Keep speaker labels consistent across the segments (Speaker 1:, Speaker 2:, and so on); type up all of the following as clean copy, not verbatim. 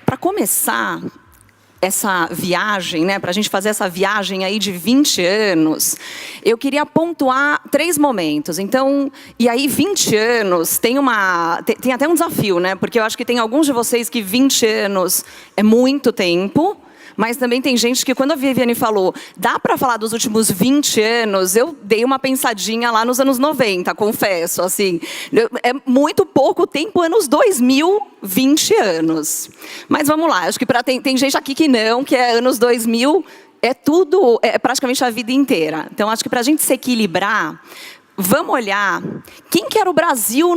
Speaker 1: Para começar essa viagem, né, para a gente fazer essa viagem aí de 20 anos, eu queria pontuar 3 momentos. Então, e aí 20 anos, tem até um desafio, né, porque eu acho que tem alguns de vocês que 20 anos é muito tempo, mas também tem gente que, quando a Viviane falou, dá para falar dos últimos 20 anos, eu dei uma pensadinha lá nos anos 90, confesso, assim. É muito pouco tempo, anos 2000, 20 anos. Mas vamos lá, acho que tem gente aqui que não, que é anos 2000, é praticamente a vida inteira. Então, acho que para a gente se equilibrar, vamos olhar quem que era o Brasil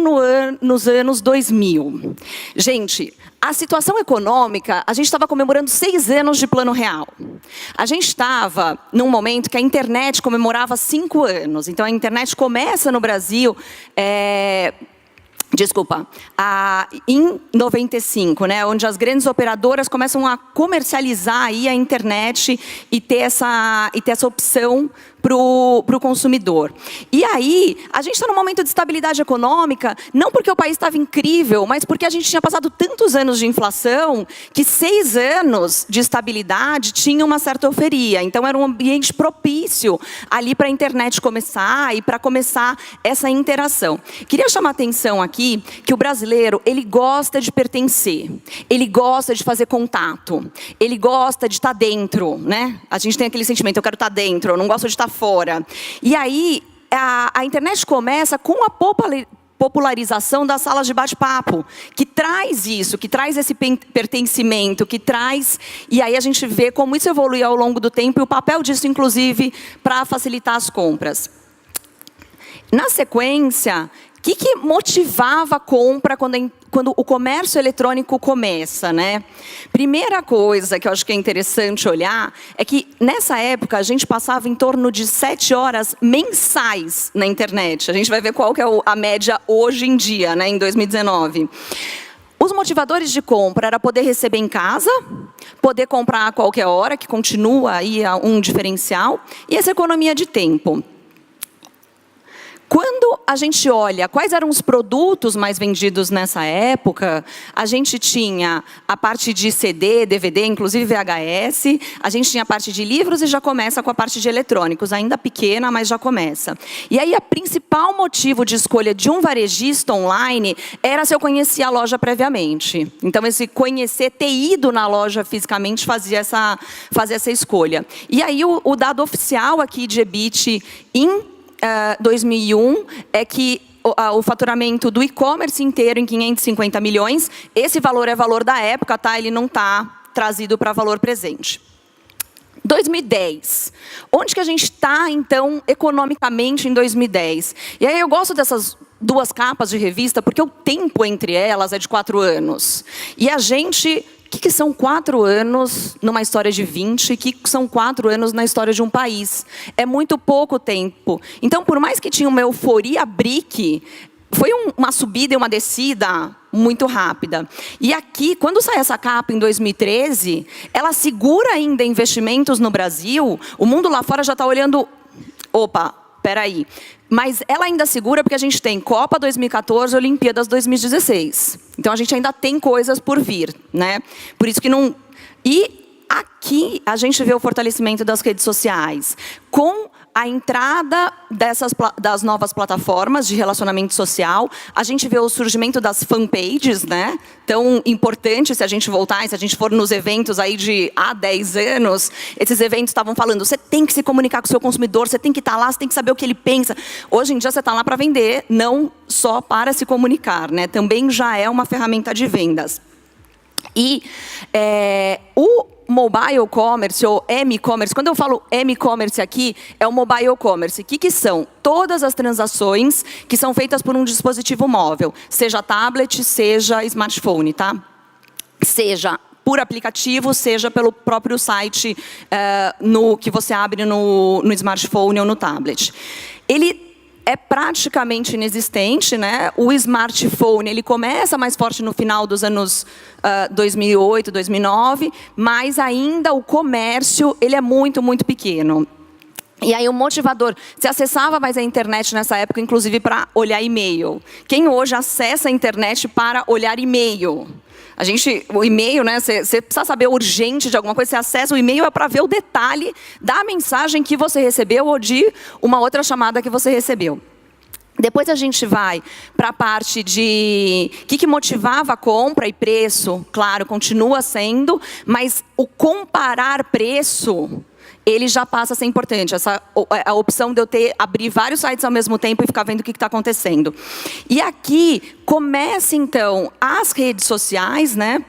Speaker 1: nos anos 2000. Gente, a situação econômica, a gente estava comemorando 6 anos de Plano Real. A gente estava num momento que a internet comemorava 5 anos. Então, a internet começa no Brasil... em 95, né, onde as grandes operadoras começam a comercializar aí a internet e ter essa opção para o consumidor. E aí, a gente está num momento de estabilidade econômica, não porque o país estava incrível, mas porque a gente tinha passado tantos anos de inflação, que 6 anos de estabilidade tinha uma certa euforia. Então, era um ambiente propício ali para a internet começar e para começar essa interação. Queria chamar a atenção aqui que o brasileiro, ele gosta de pertencer, ele gosta de fazer contato, ele gosta de estar dentro, né? A gente tem aquele sentimento, eu quero estar dentro, eu não gosto de estar fora. E aí, a internet começa com a popularização das salas de bate-papo, que traz isso, que traz esse pertencimento, que traz... E aí a gente vê como isso evolui ao longo do tempo e o papel disso, inclusive, para facilitar as compras. Na sequência, o que motivava a compra quando o comércio eletrônico começa, né? Primeira coisa que eu acho que é interessante olhar é que, nessa época, a gente passava em torno de 7 horas mensais na internet. A gente vai ver qual que é a média hoje em dia, né, em 2019. Os motivadores de compra era poder receber em casa, poder comprar a qualquer hora, que continua aí um diferencial, e essa economia de tempo. Quando a gente olha quais eram os produtos mais vendidos nessa época, a gente tinha a parte de CD, DVD, inclusive VHS, a gente tinha a parte de livros e já começa com a parte de eletrônicos, ainda pequena, mas já começa. E aí, o principal motivo de escolha de um varejista online era se eu conhecia a loja previamente. Então, esse conhecer, ter ido na loja fisicamente, fazia essa escolha. E aí, o dado oficial aqui de EBIT em 2001 é que o faturamento do e-commerce inteiro em 550 milhões, esse valor é valor da época, tá? Ele não está trazido para valor presente. 2010. Onde que a gente está, então, economicamente em 2010? E aí eu gosto dessas 2 capas de revista, porque o tempo entre elas é de 4 anos. E a gente... O que são 4 anos numa história de 20? O que são 4 anos na história de um país? É muito pouco tempo. Então, por mais que tinha uma euforia BRIC, foi uma subida e uma descida muito rápida. E aqui, quando sai essa capa em 2013, ela segura ainda investimentos no Brasil. O mundo lá fora já está olhando... Opa, peraí. Mas ela ainda segura porque a gente tem Copa 2014, Olimpíadas 2016. Então, a gente ainda tem coisas por vir, né? Por isso que não... E aqui, a gente vê o fortalecimento das redes sociais. Com a entrada das novas plataformas de relacionamento social, a gente vê o surgimento das fanpages, né? Tão importante, se a gente voltar, e se a gente for nos eventos aí de há 10 anos, esses eventos estavam falando, você tem que se comunicar com o seu consumidor, você tem que estar lá, você tem que saber o que ele pensa. Hoje em dia, você está lá para vender, não só para se comunicar, né? Também já é uma ferramenta de vendas. E o mobile commerce ou m-commerce, quando eu falo m-commerce aqui, é o mobile commerce. O que são? Todas as transações que são feitas por um dispositivo móvel, seja tablet, seja smartphone, tá? Seja por aplicativo, seja pelo próprio site que você abre no smartphone ou no tablet. Ele é praticamente inexistente, né? O smartphone, ele começa mais forte no final dos anos 2008, 2009, mas ainda o comércio, ele é muito, muito pequeno. E aí o motivador, você acessava mais a internet nessa época, inclusive para olhar e-mail. Quem hoje acessa a internet para olhar e-mail? o e-mail, né? Você precisa saber urgente de alguma coisa, você acessa o e-mail é para ver o detalhe da mensagem que você recebeu ou de uma outra chamada que você recebeu. Depois a gente vai para a parte de o que motivava a compra e preço, claro, continua sendo, mas o comparar preço, ele já passa a ser importante. A opção de eu abrir vários sites ao mesmo tempo e ficar vendo o que está acontecendo. E aqui começa, então, as redes sociais, né,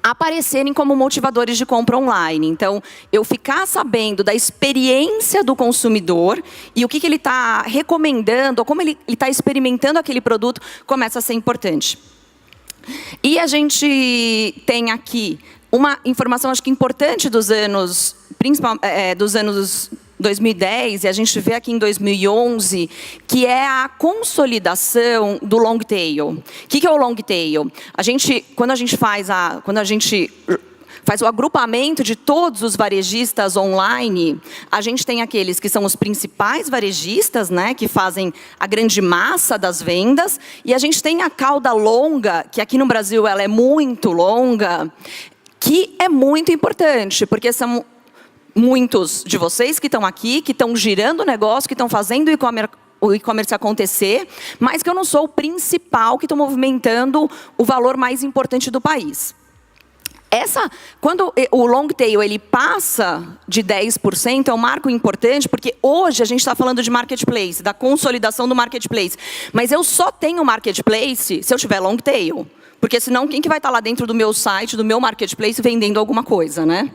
Speaker 1: aparecerem como motivadores de compra online. Então, eu ficar sabendo da experiência do consumidor e o que ele está recomendando, ou como ele está experimentando aquele produto, começa a ser importante. E a gente tem aqui uma informação, acho que importante dos anos, dos anos 2010, e a gente vê aqui em 2011, que é a consolidação do long tail. O que é o long tail? Quando a gente faz o agrupamento de todos os varejistas online, a gente tem aqueles que são os principais varejistas, né, que fazem a grande massa das vendas, e a gente tem a cauda longa, que aqui no Brasil ela é muito longa, que é muito importante, porque são muitos de vocês que estão aqui, que estão girando o negócio, que estão fazendo o e-commerce acontecer, mas que eu não sou o principal que estou movimentando o valor mais importante do país. Quando o long tail ele passa de 10%, é um marco importante, porque hoje a gente está falando de marketplace, da consolidação do marketplace. Mas eu só tenho marketplace se eu tiver long tail. Porque senão, quem que vai estar lá dentro do meu site, do meu marketplace, vendendo alguma coisa, né?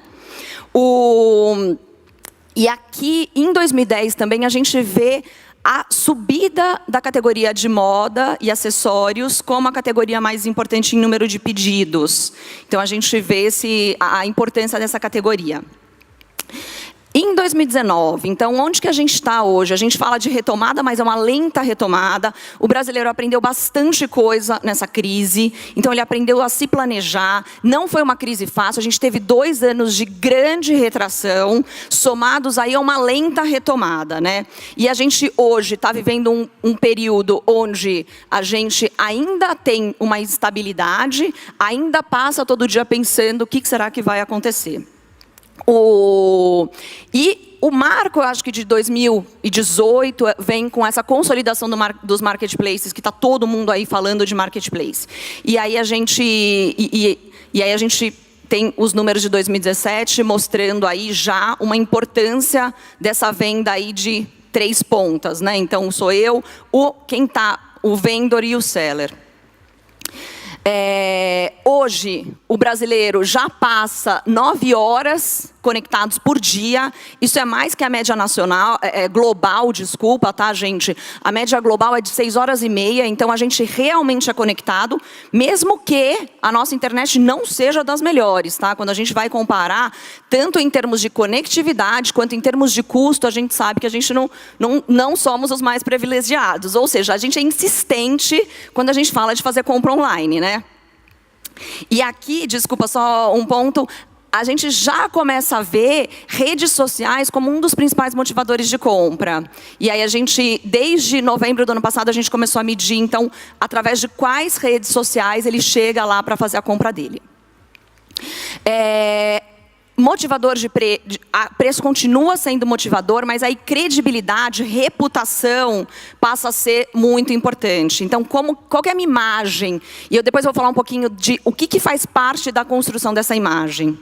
Speaker 1: E aqui, em 2010 também, a gente vê a subida da categoria de moda e acessórios como a categoria mais importante em número de pedidos. Então, a gente vê a importância dessa categoria. Em 2019, então, onde que a gente está hoje? A gente fala de retomada, mas é uma lenta retomada. O brasileiro aprendeu bastante coisa nessa crise. Então, ele aprendeu a se planejar. Não foi uma crise fácil. A gente teve 2 anos de grande retração, somados aí a uma lenta retomada, né? E a gente hoje está vivendo um período onde a gente ainda tem uma instabilidade, ainda passa todo dia pensando o que será que vai acontecer. E o marco, eu acho que de 2018, vem com essa consolidação dos marketplaces, que está todo mundo aí falando de marketplace. E aí a gente tem os números de 2017 mostrando aí já uma importância dessa venda aí de 3 pontas, né? Então, sou eu, o vendedor e o seller. Hoje, o brasileiro já passa 9 horas conectados por dia. Isso é mais que a média nacional, global, desculpa, tá, gente? A média global é de 6 horas e meia, então a gente realmente é conectado, mesmo que a nossa internet não seja das melhores, tá? Quando a gente vai comparar, tanto em termos de conectividade, quanto em termos de custo, a gente sabe que a gente não somos os mais privilegiados. Ou seja, a gente é insistente quando a gente fala de fazer compra online, né? E aqui, desculpa, só um ponto, a gente já começa a ver redes sociais como um dos principais motivadores de compra. E aí desde novembro do ano passado, a gente começou a medir, então, através de quais redes sociais ele chega lá para fazer a compra dele. Motivador de preço continua sendo motivador, mas aí credibilidade, reputação passa a ser muito importante. Então, qual que é a minha imagem? E eu depois vou falar um pouquinho de o que faz parte da construção dessa imagem.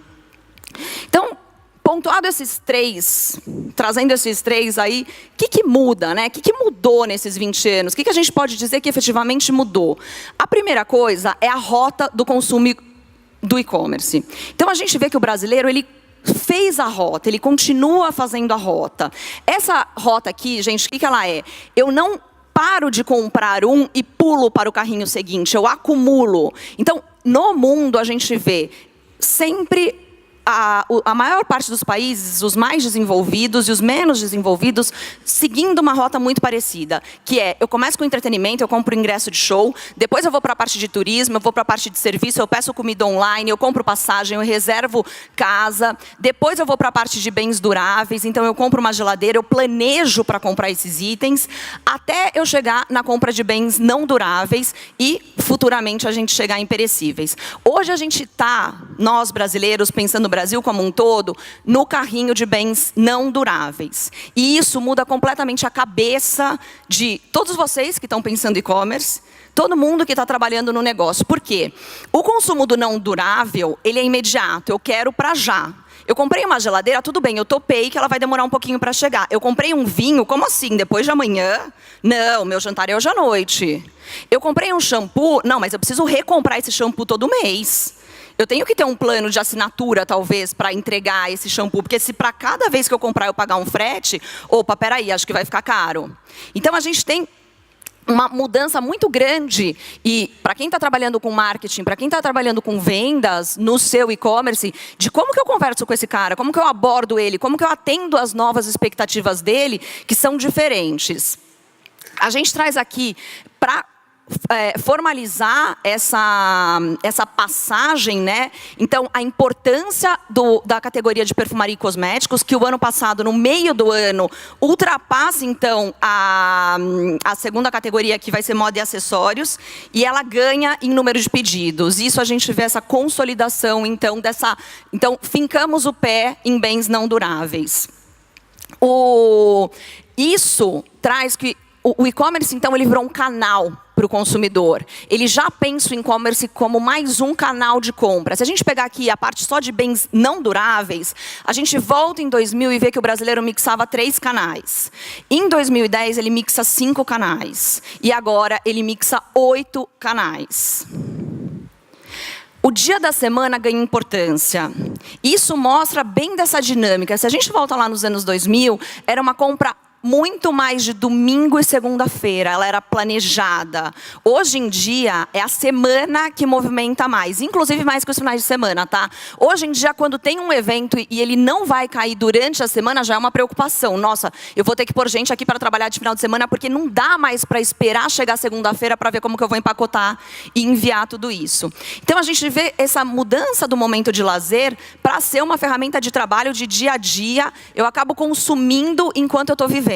Speaker 1: Então, pontuado esses 3, trazendo esses 3 aí, o que muda, né? O que mudou nesses 20 anos? O que a gente pode dizer que efetivamente mudou? A primeira coisa é a rota do consumo do e-commerce. Então, a gente vê que o brasileiro, ele fez a rota, ele continua fazendo a rota. Essa rota aqui, gente, o que ela é? Eu não paro de comprar e pulo para o carrinho seguinte, eu acumulo. Então, no mundo, a gente vê sempre a maior parte dos países, os mais desenvolvidos e os menos desenvolvidos, seguindo uma rota muito parecida, que é, eu começo com entretenimento, eu compro ingresso de show, depois eu vou para a parte de turismo, eu vou para a parte de serviço, eu peço comida online, eu compro passagem, eu reservo casa, depois eu vou para a parte de bens duráveis, então eu compro uma geladeira, eu planejo para comprar esses itens, até eu chegar na compra de bens não duráveis e, futuramente, a gente chegar em perecíveis. Hoje a gente está, nós brasileiros, pensando no Brasil como um todo, no carrinho de bens não duráveis. E isso muda completamente a cabeça de todos vocês que estão pensando em e-commerce, todo mundo que está trabalhando no negócio. Por quê? O consumo do não durável, ele é imediato, eu quero para já. Eu comprei uma geladeira, tudo bem, eu topei que ela vai demorar um pouquinho para chegar. Eu comprei um vinho, como assim? Depois de amanhã? Não, meu jantar é hoje à noite. Eu comprei um shampoo, não, mas eu preciso recomprar esse shampoo todo mês. Eu tenho que ter um plano de assinatura, talvez, para entregar esse shampoo, porque se para cada vez que eu comprar eu pagar um frete, opa, peraí, acho que vai ficar caro. Então a gente tem uma mudança muito grande, e para quem está trabalhando com marketing, para quem está trabalhando com vendas no seu e-commerce, de como que eu converso com esse cara, como que eu abordo ele, como que eu atendo às novas expectativas dele, que são diferentes. A gente traz aqui para formalizar essa passagem, né? Então, a importância da categoria de perfumaria e cosméticos, que o ano passado, no meio do ano, ultrapassa, então, a segunda categoria, que vai ser moda e acessórios, e ela ganha em número de pedidos. Isso a gente vê essa consolidação, então, Então, fincamos o pé em bens não duráveis. Isso traz que o e-commerce, então, ele virou um canal para o consumidor. Ele já pensa o e-commerce como mais um canal de compra. Se a gente pegar aqui a parte só de bens não duráveis, a gente volta em 2000 e vê que o brasileiro mixava 3 canais. Em 2010, ele mixa 5 canais. E agora, ele mixa 8 canais. O dia da semana ganha importância. Isso mostra bem dessa dinâmica. Se a gente volta lá nos anos 2000, era uma compra muito mais de domingo e segunda-feira, ela era planejada. Hoje em dia, é a semana que movimenta mais, inclusive mais que os finais de semana, tá? Hoje em dia, quando tem um evento e ele não vai cair durante a semana, já é uma preocupação. Nossa, eu vou ter que pôr gente aqui para trabalhar de final de semana, porque não dá mais para esperar chegar segunda-feira para ver como que eu vou empacotar e enviar tudo isso. Então, a gente vê essa mudança do momento de lazer para ser uma ferramenta de trabalho de dia a dia. Eu acabo consumindo enquanto eu estou vivendo.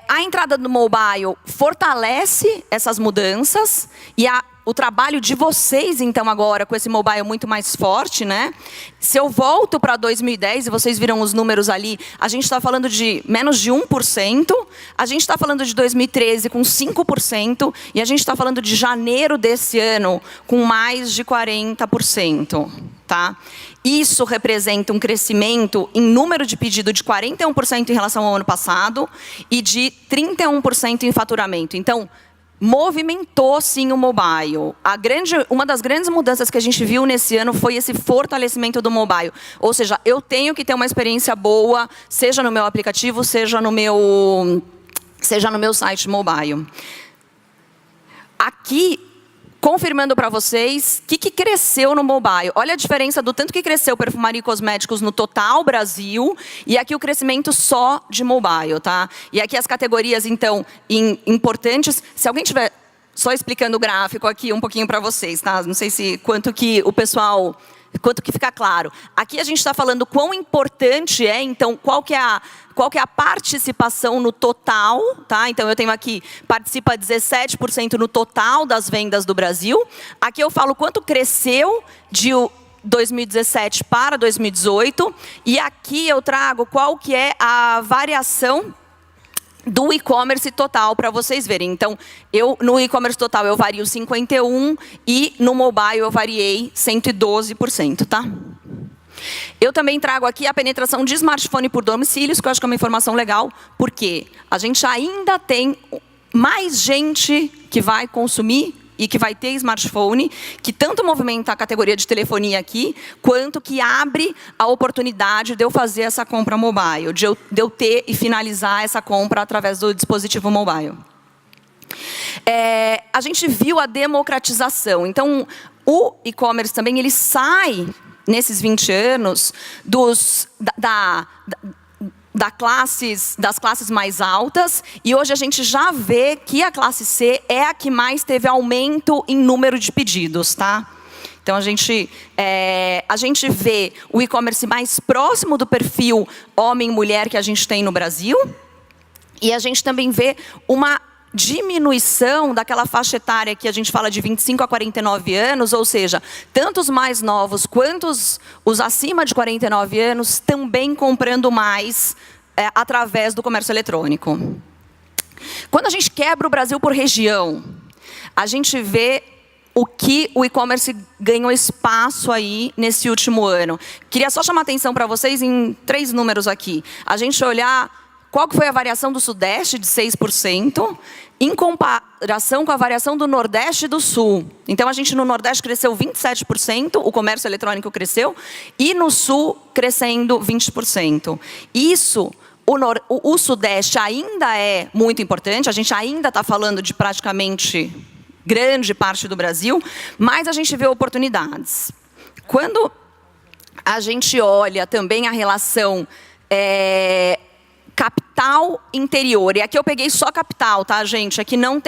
Speaker 1: A entrada do mobile fortalece essas mudanças e o trabalho de vocês, então, agora, com esse mobile muito mais forte, né? Se eu volto para 2010, e vocês viram os números ali, a gente está falando de menos de 1%, a gente está falando de 2013 com 5%, e a gente está falando de janeiro desse ano com mais de 40%. Tá? Isso representa um crescimento em número de pedido de 41% em relação ao ano passado e de 31% em faturamento. Então, movimentou sim o mobile. Uma das grandes mudanças que a gente viu nesse ano foi esse fortalecimento do mobile. Ou seja, eu tenho que ter uma experiência boa, seja no meu aplicativo, seja no meu site mobile. Aqui, confirmando para vocês, o que cresceu no mobile. Olha a diferença do tanto que cresceu perfumaria e cosméticos no total Brasil, e aqui o crescimento só de mobile, tá? E aqui as categorias, então, importantes. Se alguém tiver só explicando o gráfico aqui um pouquinho para vocês, tá? Não sei se quanto que fica claro. Aqui a gente está falando quão importante é, então, qual que é a participação no total, tá? Então, eu tenho aqui, participa 17% no total das vendas do Brasil. Aqui eu falo quanto cresceu de 2017 para 2018. E aqui eu trago qual que é a variação do e-commerce total, para vocês verem. Então, no e-commerce total eu vario 51% e no mobile eu variei 112%, tá? Eu também trago aqui a penetração de smartphone por domicílios, que eu acho que é uma informação legal, porque a gente ainda tem mais gente que vai consumir e que vai ter smartphone, que tanto movimenta a categoria de telefonia aqui, quanto que abre a oportunidade de eu fazer essa compra mobile, de eu ter e finalizar essa compra através do dispositivo mobile. A gente viu a democratização. Então, o e-commerce também, ele sai nesses 20 anos, das classes mais altas, e hoje a gente já vê que a classe C é a que mais teve aumento em número de pedidos, tá? Então, a gente vê o e-commerce mais próximo do perfil homem e mulher que a gente tem no Brasil, e a gente também vê uma diminuição daquela faixa etária que a gente fala de 25 a 49 anos, ou seja, tanto os mais novos quanto os acima de 49 anos também comprando mais através do comércio eletrônico. Quando a gente quebra o Brasil por região, a gente vê o que o e-commerce ganhou espaço aí nesse último ano. Queria só chamar a atenção para vocês em 3 números aqui. A gente olhar qual que foi a variação do Sudeste de 6%, em comparação com a variação do Nordeste e do Sul. Então, a gente no Nordeste cresceu 27%, o comércio eletrônico cresceu, e no Sul crescendo 20%. Isso, o Sudeste ainda é muito importante, a gente ainda está falando de praticamente grande parte do Brasil, mas a gente vê oportunidades. Quando a gente olha também a relação capital interior, e aqui eu peguei só capital, tá, gente? Aqui não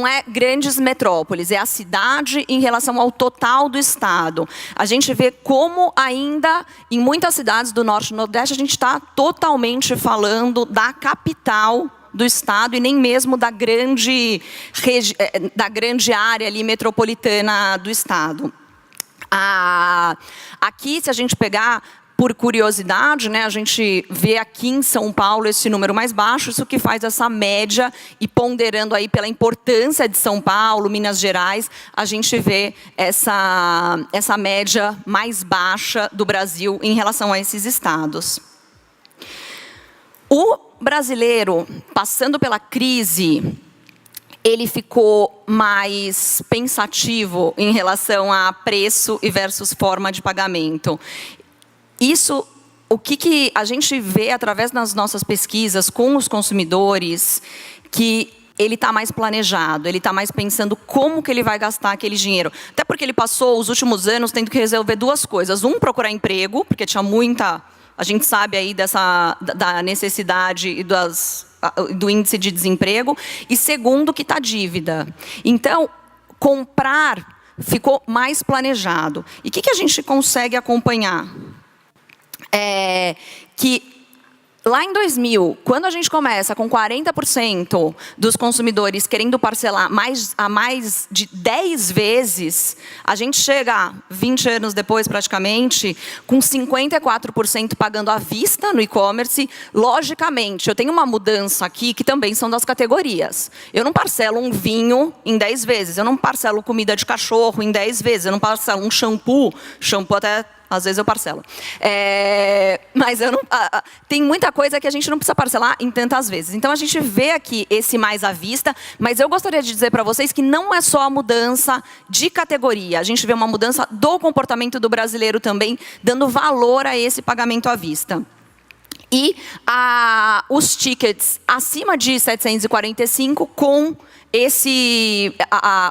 Speaker 1: é grandes metrópoles, é a cidade em relação ao total do estado. A gente vê como ainda, em muitas cidades do Norte e Nordeste, a gente está totalmente falando da capital do estado e nem mesmo da grande área ali metropolitana do estado. Aqui, se a gente pegar por curiosidade, né, a gente vê aqui em São Paulo esse número mais baixo, isso que faz essa média, e ponderando aí pela importância de São Paulo, Minas Gerais, a gente vê essa média mais baixa do Brasil em relação a esses estados. O brasileiro, passando pela crise, ele ficou mais pensativo em relação a preço e versus forma de pagamento. Isso, o que a gente vê através das nossas pesquisas com os consumidores, que ele está mais planejado, ele está mais pensando como que ele vai gastar aquele dinheiro. Até porque ele passou os últimos anos tendo que resolver 2 coisas. Procurar emprego, porque tinha muita... A gente sabe aí da necessidade e do índice de desemprego. E segundo, quitar dívida. Então, comprar ficou mais planejado. E o que a gente consegue acompanhar? Que lá em 2000, quando a gente começa com 40% dos consumidores querendo parcelar a mais de 10 vezes, a gente chega, 20 anos depois praticamente, com 54% pagando à vista no e-commerce. Logicamente, eu tenho uma mudança aqui que também são das categorias. Eu não parcelo um vinho em 10 vezes, eu não parcelo comida de cachorro em 10 vezes, eu não parcelo um shampoo até... Às vezes eu parcelo. Mas eu não, tem muita coisa que a gente não precisa parcelar em tantas vezes. Então, a gente vê aqui esse mais à vista, mas eu gostaria de dizer para vocês que não é só a mudança de categoria. A gente vê uma mudança do comportamento do brasileiro também, dando valor a esse pagamento à vista. E os tickets acima de 745 com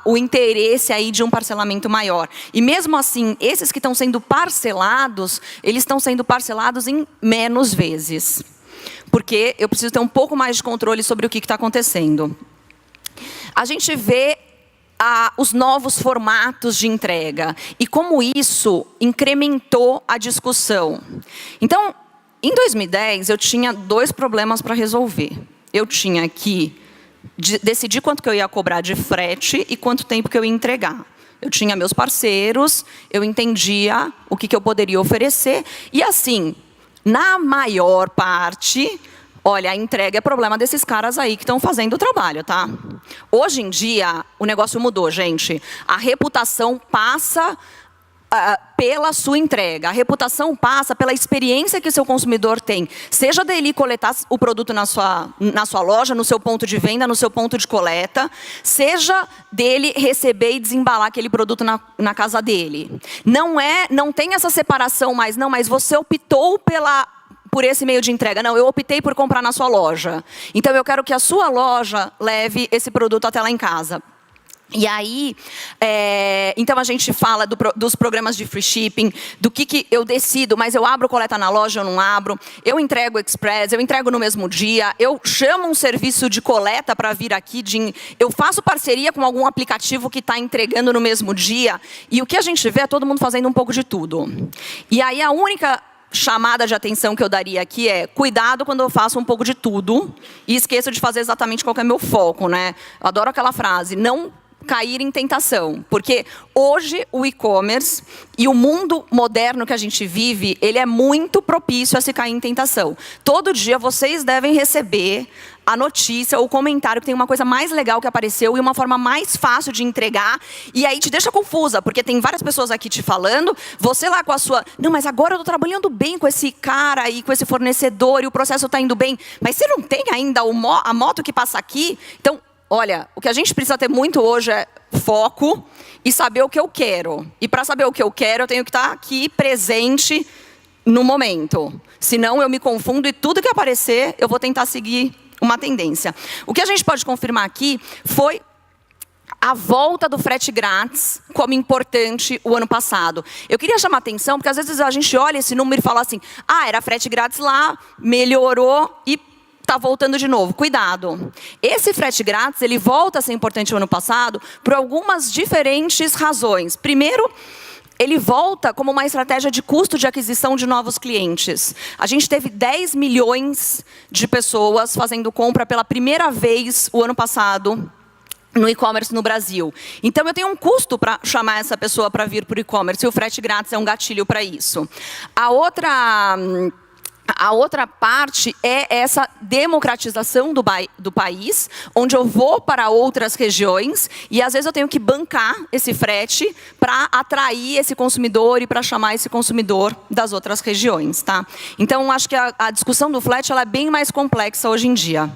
Speaker 1: o interesse aí de um parcelamento maior. E mesmo assim, esses que estão sendo parcelados, eles estão sendo parcelados em menos vezes. Porque eu preciso ter um pouco mais de controle sobre o que está acontecendo. A gente vê os novos formatos de entrega e como isso incrementou a discussão. Então, em 2010, eu tinha 2 problemas para resolver. Eu tinha que decidir quanto que eu ia cobrar de frete e quanto tempo que eu ia entregar. Eu tinha meus parceiros, eu entendia o que eu poderia oferecer. E assim, na maior parte, olha, a entrega é problema desses caras aí que estão fazendo o trabalho, tá? Hoje em dia, o negócio mudou, gente. A reputação passa pela sua entrega. A reputação passa pela experiência que o seu consumidor tem. Seja dele coletar o produto na sua loja, no seu ponto de venda, no seu ponto de coleta, seja dele receber e desembalar aquele produto na casa dele. Não tem essa separação mais, não, mas você optou por esse meio de entrega. Não, eu optei por comprar na sua loja. Então, eu quero que a sua loja leve esse produto até lá em casa. E aí, então a gente fala dos programas de free shipping, do que eu decido, mas eu abro coleta na loja ou não abro, eu entrego express, eu entrego no mesmo dia, eu chamo um serviço de coleta para vir aqui, eu faço parceria com algum aplicativo que está entregando no mesmo dia, e o que a gente vê é todo mundo fazendo um pouco de tudo. E aí a única chamada de atenção que eu daria aqui é cuidado quando eu faço um pouco de tudo e esqueço de fazer exatamente qual que é meu foco, né? Eu adoro aquela frase, não cair em tentação, porque hoje o e-commerce e o mundo moderno que a gente vive, ele é muito propício a se cair em tentação. Todo dia vocês devem receber a notícia ou o comentário que tem uma coisa mais legal que apareceu e uma forma mais fácil de entregar, e aí te deixa confusa, porque tem várias pessoas aqui te falando, você lá com a sua, não, mas agora eu estou trabalhando bem com esse cara e com esse fornecedor e o processo está indo bem, mas você não tem ainda a moto que passa aqui? Então, olha, o que a gente precisa ter muito hoje é foco e saber o que eu quero. E para saber o que eu quero, eu tenho que estar aqui presente no momento. Senão eu me confundo e tudo que aparecer, eu vou tentar seguir uma tendência. O que a gente pode confirmar aqui foi a volta do frete grátis como importante o ano passado. Eu queria chamar a atenção, porque às vezes a gente olha esse número e fala assim, era frete grátis lá, melhorou e está voltando de novo. Cuidado. Esse frete grátis, ele volta a ser importante no ano passado por algumas diferentes razões. Primeiro, ele volta como uma estratégia de custo de aquisição de novos clientes. A gente teve 10 milhões de pessoas fazendo compra pela primeira vez o ano passado no e-commerce no Brasil. Então, eu tenho um custo para chamar essa pessoa para vir para o e-commerce, e o frete grátis é um gatilho para isso. A outra parte é essa democratização do país, onde eu vou para outras regiões e, às vezes, eu tenho que bancar esse frete para atrair esse consumidor e para chamar esse consumidor das outras regiões. Tá? Então, acho que a discussão do flat ela é bem mais complexa hoje em dia.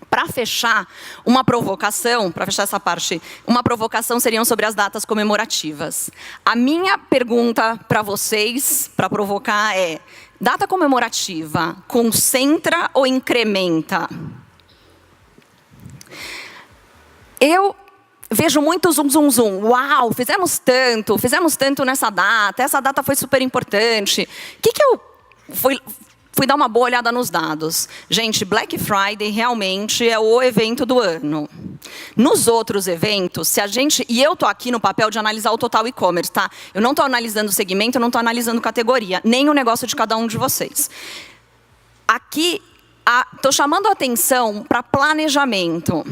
Speaker 1: Para fechar, para fechar essa parte, uma provocação seriam sobre as datas comemorativas. A minha pergunta para vocês, para provocar, é: data comemorativa concentra ou incrementa? Eu vejo muito zum, zum, zum. Uau, fizemos tanto nessa data, essa data foi super importante. O que eu fui dar uma boa olhada nos dados. Gente, Black Friday realmente é o evento do ano. Nos outros eventos, e eu estou aqui no papel de analisar o total e-commerce, tá? Eu não estou analisando o segmento, eu não estou analisando categoria, nem o negócio de cada um de vocês. Aqui, estou chamando a atenção para planejamento.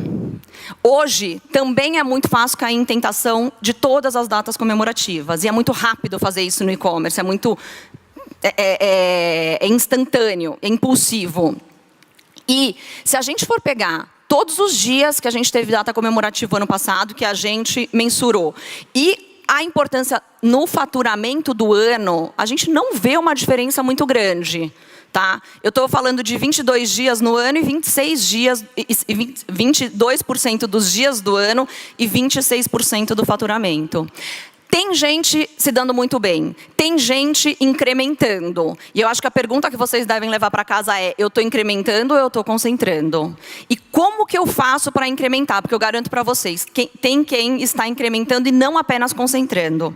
Speaker 1: Hoje, também é muito fácil cair em tentação de todas as datas comemorativas. E é muito rápido fazer isso no e-commerce, é muito... É instantâneo, é impulsivo. E se a gente for pegar todos os dias que a gente teve data comemorativa ano passado, que a gente mensurou, e a importância no faturamento do ano, a gente não vê uma diferença muito grande. Tá? Eu estou falando de 22 dias no ano e 26 dias, 22% dos dias do ano e 26% do faturamento. Tem gente se dando muito bem, tem gente incrementando. E eu acho que a pergunta que vocês devem levar para casa é: eu estou incrementando ou eu estou concentrando? E como que eu faço para incrementar? Porque eu garanto para vocês, tem quem está incrementando e não apenas concentrando. O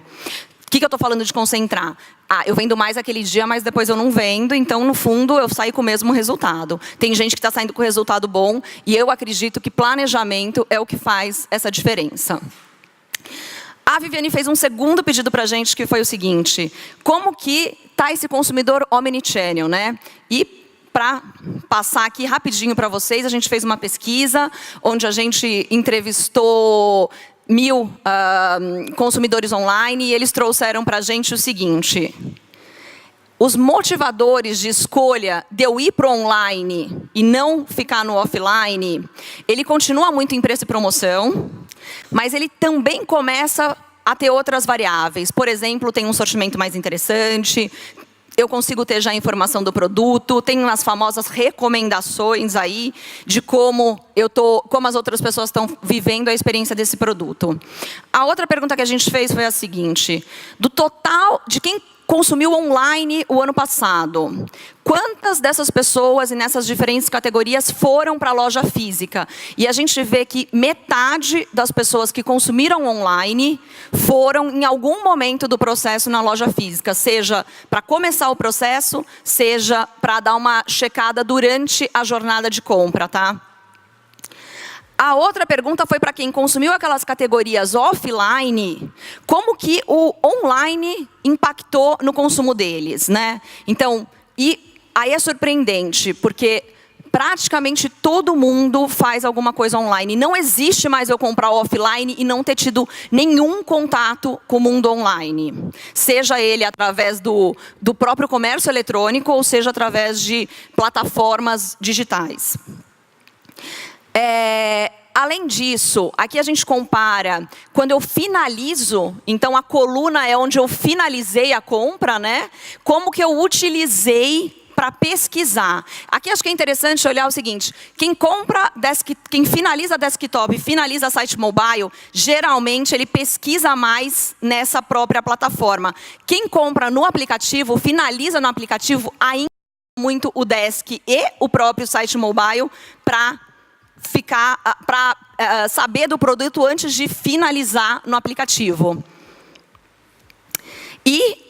Speaker 1: que eu estou falando de concentrar? Eu vendo mais aquele dia, mas depois eu não vendo, então, no fundo, eu saio com o mesmo resultado. Tem gente que está saindo com resultado bom, e eu acredito que planejamento é o que faz essa diferença. A Viviane fez um segundo pedido para a gente, que foi o seguinte: como que está esse consumidor omnichannel, né? E para passar aqui rapidinho para vocês, a gente fez uma pesquisa, onde a gente entrevistou 1.000 consumidores online, e eles trouxeram para a gente o seguinte: os motivadores de escolha de eu ir para o online e não ficar no offline, ele continua muito em preço e promoção, mas ele também começa a ter outras variáveis. Por exemplo, tem um sortimento mais interessante, eu consigo ter já a informação do produto, tem as famosas recomendações aí de como as outras pessoas estão vivendo a experiência desse produto. A outra pergunta que a gente fez foi a seguinte: do total de quem consumiu online o ano passado? Quantas dessas pessoas e nessas diferentes categorias foram para a loja física? E a gente vê que metade das pessoas que consumiram online foram em algum momento do processo na loja física, seja para começar o processo, seja para dar uma checada durante a jornada de compra, tá? A outra pergunta foi para quem consumiu aquelas categorias offline, como que o online impactou no consumo deles, né? Então, e aí é surpreendente, porque praticamente todo mundo faz alguma coisa online. Não existe mais eu comprar offline e não ter tido nenhum contato com o mundo online. Seja ele através do próprio comércio eletrônico, ou seja através de plataformas digitais. Além disso, aqui a gente compara, quando eu finalizo, então a coluna é onde eu finalizei a compra, né? Como que eu utilizei para pesquisar. Aqui acho que é interessante olhar o seguinte, quem finaliza desktop e finaliza site mobile, geralmente ele pesquisa mais nessa própria plataforma. Quem compra no aplicativo, finaliza no aplicativo, ainda muito o desk e o próprio site mobile para saber do produto antes de finalizar no aplicativo. E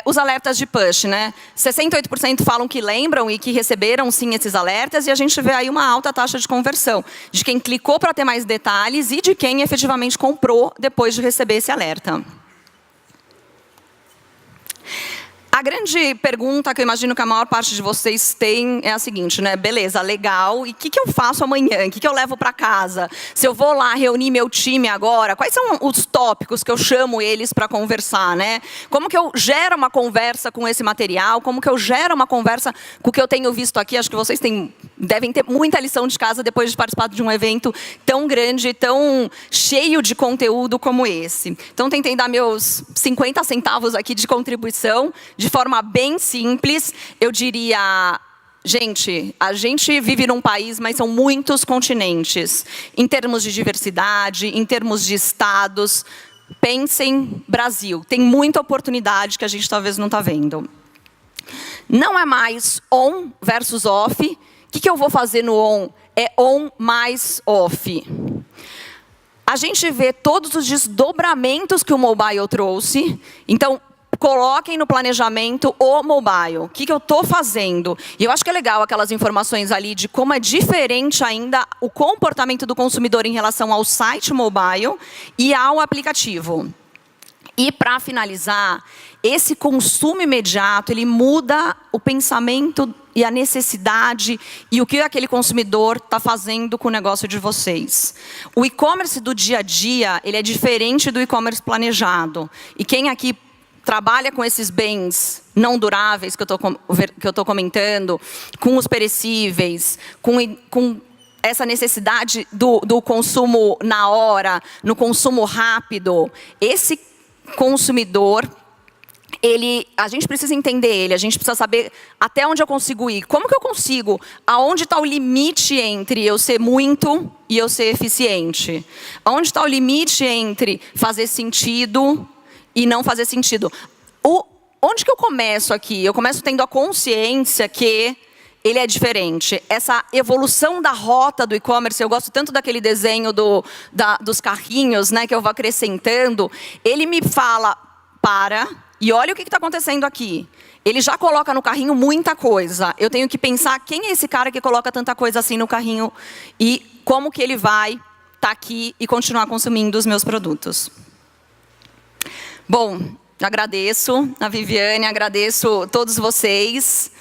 Speaker 1: os alertas de push, né? 68% falam que lembram e que receberam sim esses alertas, e a gente vê aí uma alta taxa de conversão, de quem clicou para ter mais detalhes e de quem efetivamente comprou depois de receber esse alerta. A grande pergunta que eu imagino que a maior parte de vocês tem é a seguinte, né? Beleza, legal, e o que eu faço amanhã? O que eu levo para casa? Se eu vou lá reunir meu time agora, quais são os tópicos que eu chamo eles para conversar, né? Como que eu gero uma conversa com esse material? Como que eu gero uma conversa com o que eu tenho visto aqui? Acho que vocês devem ter muita lição de casa depois de participar de um evento tão grande, tão cheio de conteúdo como esse. Então, tentei dar meus 50 centavos aqui de contribuição, de forma bem simples. Eu diria, gente, a gente vive num país, mas são muitos continentes. Em termos de diversidade, em termos de estados, pensem Brasil. Tem muita oportunidade que a gente talvez não está vendo. Não é mais on versus off. O que eu vou fazer no on? É on mais off. A gente vê todos os desdobramentos que o mobile trouxe. Então, coloquem no planejamento o mobile. O que eu estou fazendo? E eu acho que é legal aquelas informações ali de como é diferente ainda o comportamento do consumidor em relação ao site mobile e ao aplicativo. E, para finalizar, esse consumo imediato, ele muda o pensamento e a necessidade e o que aquele consumidor está fazendo com o negócio de vocês. O e-commerce do dia a dia, ele é diferente do e-commerce planejado. E quem aqui trabalha com esses bens não duráveis que eu estou comentando, com os perecíveis, com essa necessidade do consumo na hora, no consumo rápido, esse consumidor, a gente precisa entender ele, a gente precisa saber até onde eu consigo ir. Como que eu consigo? Aonde está o limite entre eu ser muito e eu ser eficiente? Aonde está o limite entre fazer sentido e não fazer sentido? Onde que eu começo aqui? Eu começo tendo a consciência que ele é diferente. Essa evolução da rota do e-commerce, eu gosto tanto daquele desenho dos carrinhos, né, que eu vou acrescentando. Ele me fala, e olha o que está acontecendo aqui. Ele já coloca no carrinho muita coisa. Eu tenho que pensar quem é esse cara que coloca tanta coisa assim no carrinho e como que ele vai estar aqui e continuar consumindo os meus produtos. Bom, agradeço a Viviane, agradeço todos vocês.